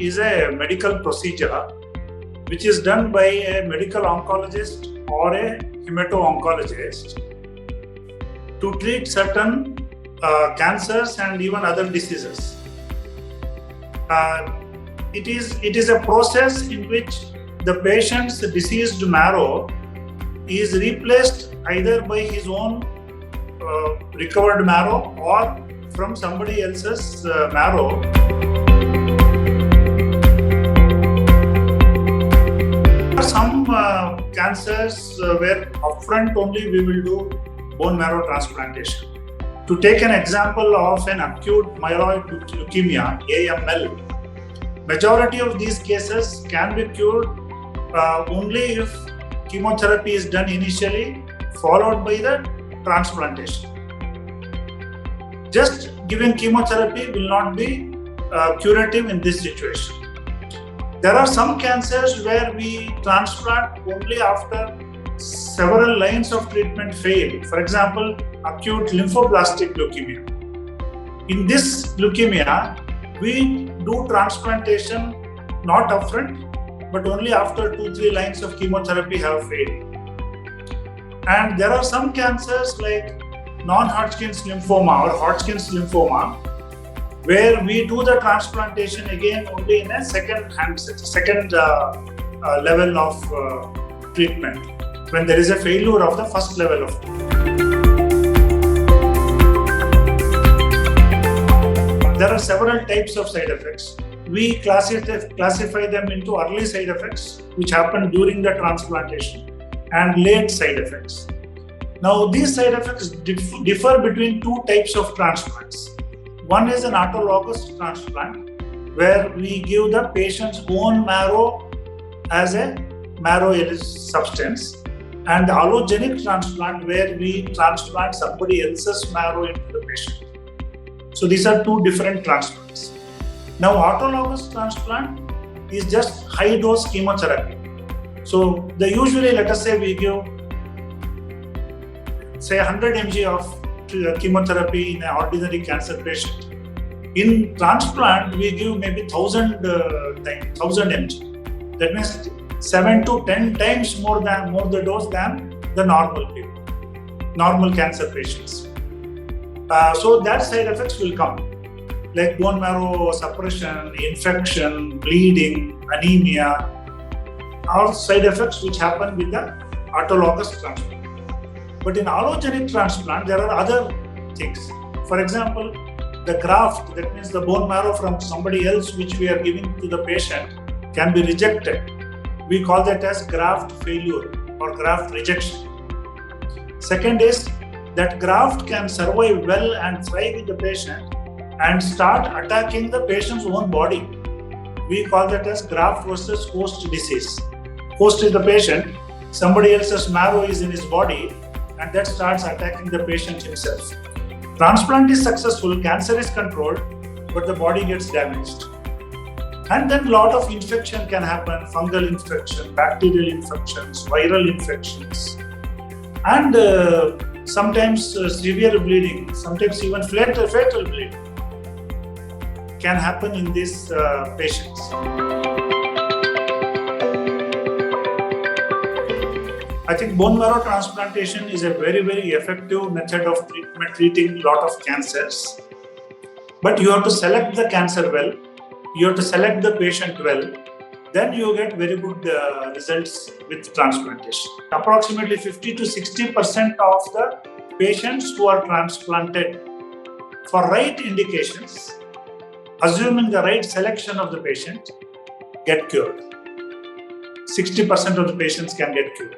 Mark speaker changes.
Speaker 1: is a medical procedure which is done by a medical oncologist or a hemato-oncologist to treat certain cancers and even other diseases. It is a process in which the patient's deceased marrow is replaced either by his own recovered marrow or from somebody else's marrow. There are some cancers where upfront only we will do bone marrow transplantation. To take an example of an acute myeloid leukemia, AML, majority of these cases can be cured only if chemotherapy is done initially, followed by the transplantation. Just giving chemotherapy will not be curative in this situation. There are some cancers where we transplant only after several lines of treatment fail. For example, acute lymphoblastic leukemia. In this leukemia, we do transplantation not upfront, but only after 2-3 lines of chemotherapy have failed. And there are some cancers like non-Hodgkin's lymphoma or Hodgkin's lymphoma, where we do the transplantation again only in a second level of treatment, when there is a failure of the first level of treatment. There are several types of side effects. We classify them into early side effects, which happen during the transplantation, and late side effects. Now, these side effects differ between two types of transplants. One is an autologous transplant, where we give the patient's own marrow as a marrow substance, and the allogenic transplant, where we transplant somebody else's marrow into the patient. So these are two different transplants. Now, autologous transplant is just high dose chemotherapy. So usually, let us say we give, say, 100 mg of chemotherapy in an ordinary cancer patient. In transplant, we give maybe 1000 mg. That means 7 to 10 times more the dose than the normal cancer patients. So that side effects will come, like bone marrow suppression, infection, bleeding, anemia, all side effects which happen with the autologous transplant. But in allogenic transplant, there are other things. For example, the graft, that means the bone marrow from somebody else which we are giving to the patient, can be rejected. We call that as graft failure or graft rejection. Second is that graft can survive well and thrive in the patient and start attacking the patient's own body. We call that as graft versus host disease. Host is the patient, somebody else's marrow is in his body, and that starts attacking the patient himself. Transplant is successful, cancer is controlled, but the body gets damaged. And then a lot of infection can happen, fungal infection, bacterial infections, viral infections, and sometimes severe bleeding, sometimes even fatal bleeding can happen in these patients. I think bone marrow transplantation is a very, very effective method of treating a lot of cancers. But you have to select the cancer well, you have to select the patient well, then you get very good results with transplantation. Approximately 50 to 60% of the patients who are transplanted for right indications, assuming the right selection of the patient, get cured. 60% of the patients can get cured.